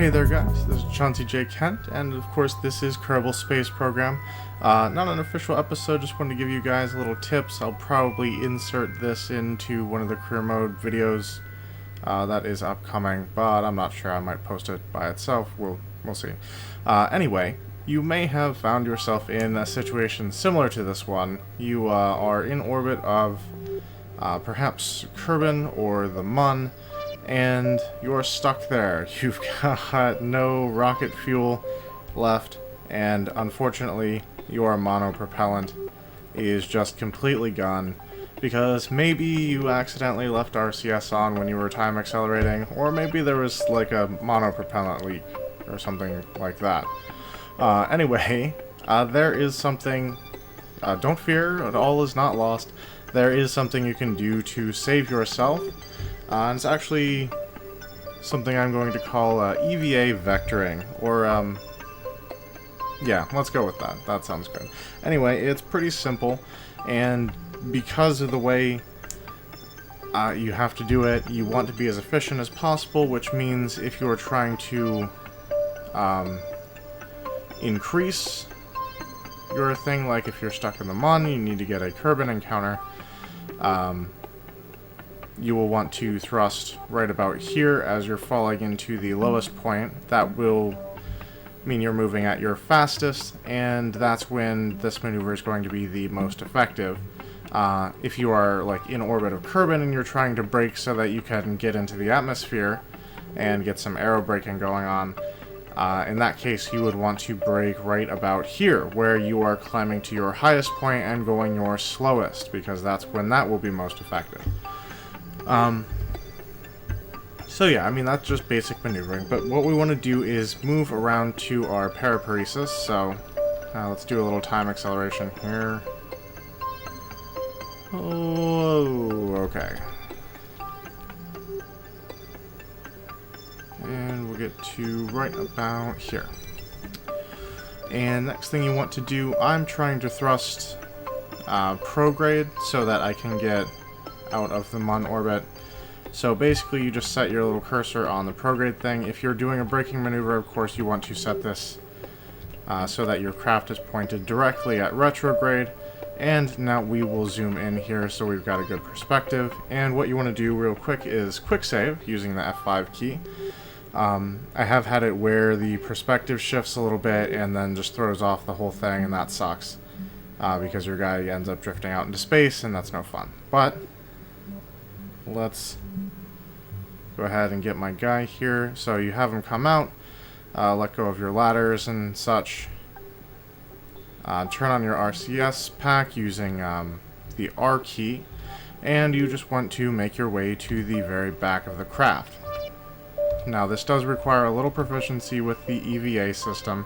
Hey there guys, this is Chauncey J. Kent, and of course this is Kerbal Space Program. Not an official episode, just wanted to give you guys a little tips. I'll probably insert this into one of the career mode videos that is upcoming, but I'm not sure. I might post it by itself, we'll see. Anyway, you may have found yourself in a situation similar to this one. You are in orbit of perhaps Kerbin or the Mun, and you're stuck there. You've got no rocket fuel left, and unfortunately your monopropellant is just completely gone because maybe you accidentally left RCS on when you were time accelerating, or maybe there was like a monopropellant leak or something like that. Anyway, there is something, don't fear, all is not lost. There is something you can do to save yourself. And it's actually something I'm going to call EVA Vectoring, or, yeah, let's go with that. That sounds good. Anyway, it's pretty simple, and because of the way you have to do it, you want to be as efficient as possible, which means if you're trying to increase your thing, like if you're stuck in the Mun, you need to get a Kerbin encounter, you will want to thrust right about here as you're falling into the lowest point. That will mean you're moving at your fastest, and that's when this maneuver is going to be the most effective. If you are like in orbit of Kerbin and you're trying to brake so that you can get into the atmosphere and get some aero braking going on, in that case you would want to brake right about here where you are climbing to your highest point and going your slowest, because that's when that will be most effective. So yeah, I mean, that's just basic maneuvering, but what we want to do is move around to our periparesis, so let's do a little time acceleration here. Oh, okay. And we'll get to right about here. And next thing you want to do, I'm trying to thrust prograde so that I can get out of the Mun orbit. So basically you just set your little cursor on the prograde thing. If you're doing a braking maneuver, of course you want to set this so that your craft is pointed directly at retrograde. And now we will zoom in here so we've got a good perspective. And what you want to do real quick is quick save using the F5 key. I have had it where the perspective shifts a little bit and then just throws off the whole thing, and that sucks because your guy ends up drifting out into space, and that's no fun. But let's go ahead and get my guy here. So you have him come out, let go of your ladders and such, turn on your RCS pack using the R key, and you just want to make your way to the very back of the craft. Now this does require a little proficiency with the EVA system,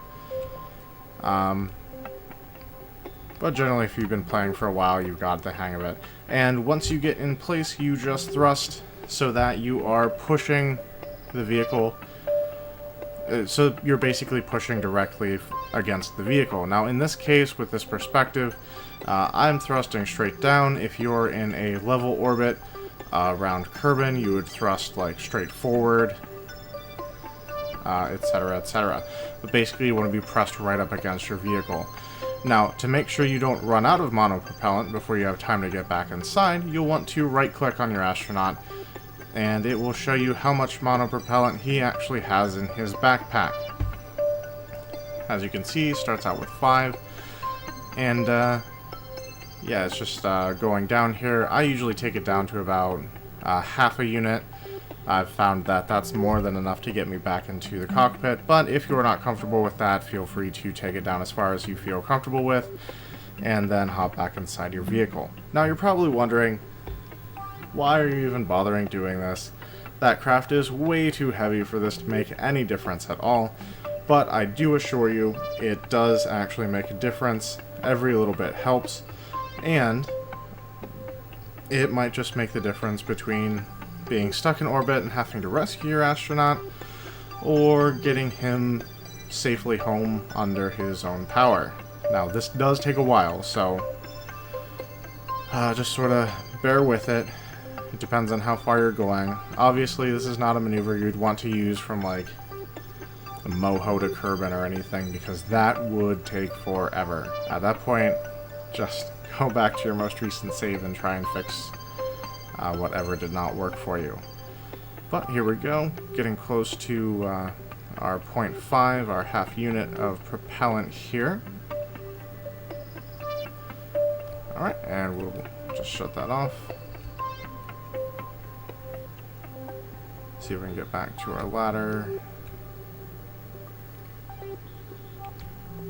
but generally if you've been playing for a while, you've got the hang of it. And once you get in place, you just thrust so that you are pushing the vehicle. So you're basically pushing directly against the vehicle. Now in this case, with this perspective, I'm thrusting straight down. If you're in a level orbit around Kerbin, you would thrust like straight forward, etc., etc. But basically you want to be pressed right up against your vehicle. Now, to make sure you don't run out of monopropellant before you have time to get back inside, you'll want to right-click on your astronaut, and it will show you how much monopropellant he actually has in his backpack. As you can see, he starts out with 5, and yeah, it's just going down here. I usually take it down to about half a unit. I've found that that's more than enough to get me back into the cockpit, but if you're not comfortable with that, feel free to take it down as far as you feel comfortable with, and then hop back inside your vehicle. Now you're probably wondering, why are you even bothering doing this? That craft is way too heavy for this to make any difference at all, but I do assure you, it does actually make a difference. Every little bit helps, and it might just make the difference between being stuck in orbit and having to rescue your astronaut, or getting him safely home under his own power. Now this does take a while, so just sort of bear with it. It depends on how far you're going. Obviously this is not a maneuver you'd want to use from like the moho to Kerbin or anything, because that would take forever. At that point, just go back to your most recent save and try and fix whatever did not work for you. But here we go, getting close to our 0.5, our half unit of propellant here. Alright, and we'll just shut that off. See if we can get back to our ladder.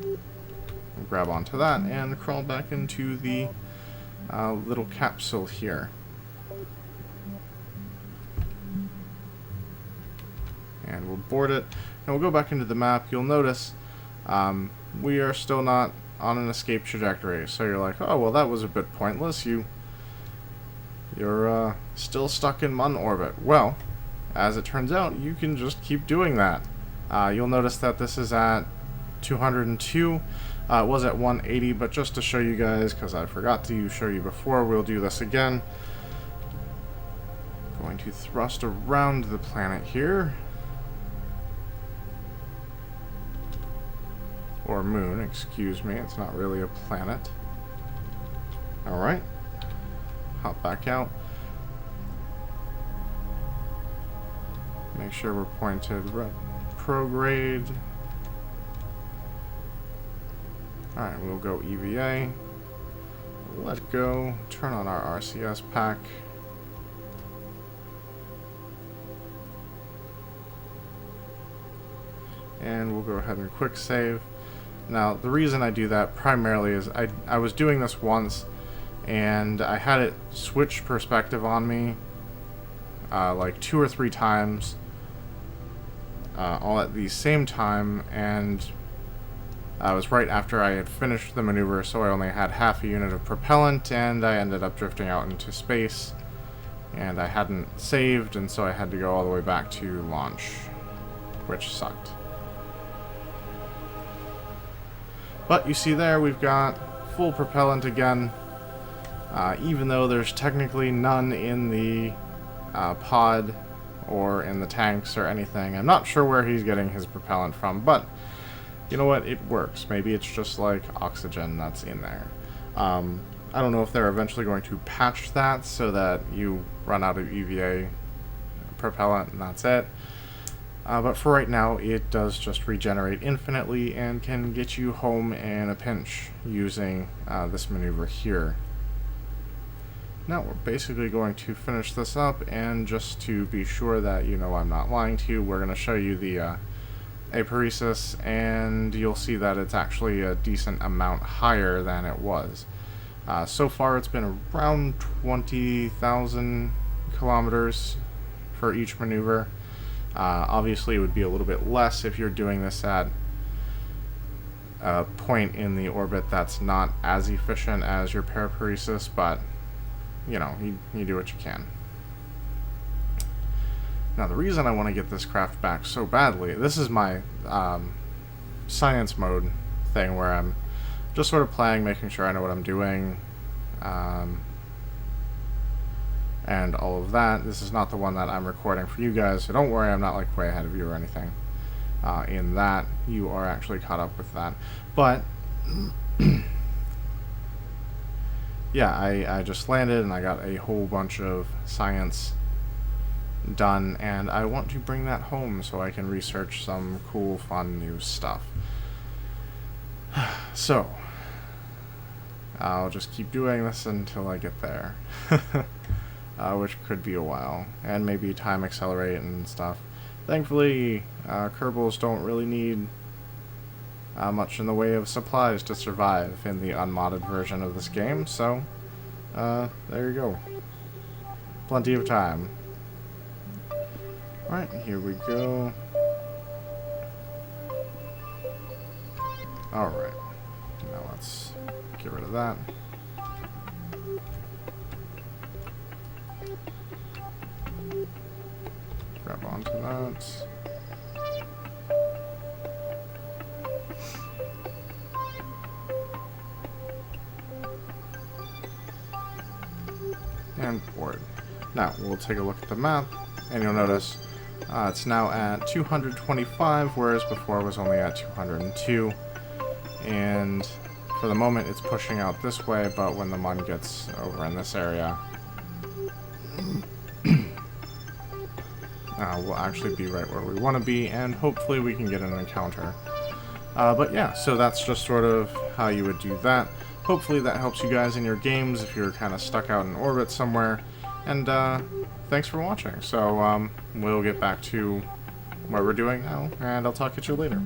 We'll grab onto that and crawl back into the little capsule here. And we'll board it. And we'll go back into the map. You'll notice we are still not on an escape trajectory. So you're like, oh, well, that was a bit pointless. You're still stuck in Mun orbit. Well, as it turns out, you can just keep doing that. You'll notice that this is at 202. It was at 180, but just to show you guys, because I forgot to show you before, we'll do this again. Going to thrust around the planet here. Or moon, excuse me, it's not really a planet. Alright. Hop back out. Make sure we're pointed prograde. Alright, we'll go EVA. Let go. Turn on our RCS pack. And we'll go ahead and quick save. Now, the reason I do that primarily is I was doing this once, and I had it switch perspective on me like 2 or 3 times, all at the same time, and it was right after I had finished the maneuver, so I only had half a unit of propellant, and I ended up drifting out into space, and I hadn't saved, and so I had to go all the way back to launch, which sucked. But you see there, we've got full propellant again, even though there's technically none in the pod or in the tanks or anything. I'm not sure where he's getting his propellant from, but you know what? It works. Maybe it's just like oxygen that's in there. I don't know if they're eventually going to patch that so that you run out of EVA propellant and that's it. But for right now, it does just regenerate infinitely and can get you home in a pinch using this maneuver here. Now we're basically going to finish this up, and just to be sure that you know I'm not lying to you, we're going to show you the apheresis, and you'll see that it's actually a decent amount higher than it was. So far it's been around 20,000 kilometers for each maneuver. Obviously it would be a little bit less if you're doing this at a point in the orbit that's not as efficient as your periparesis, but you know, you do what you can. Now the reason I want to get this craft back so badly, this is my science mode thing where I'm just sort of playing, making sure I know what I'm doing, and all of that. This is not the one that I'm recording for you guys, so don't worry, I'm not like way ahead of you or anything. In that, you are actually caught up with that. But yeah, I just landed and I got a whole bunch of science done, and I want to bring that home so I can research some cool, fun, new stuff. So I'll just keep doing this until I get there. Which could be a while, and maybe time accelerate and stuff. Thankfully, Kerbals don't really need much in the way of supplies to survive in the unmodded version of this game, so there you go. Plenty of time. Alright, here we go. Alright, now let's get rid of that. Grab onto that. And board. Now, we'll take a look at the map, and you'll notice It's now at 225, whereas before it was only at 202. And for the moment it's pushing out this way, but when the mun gets over in this area, we'll actually be right where we want to be, and hopefully we can get an encounter. But yeah, so that's just sort of how you would do that. Hopefully that helps you guys in your games if you're kind of stuck out in orbit somewhere. And thanks for watching. So we'll get back to what we're doing now, and I'll talk to you later.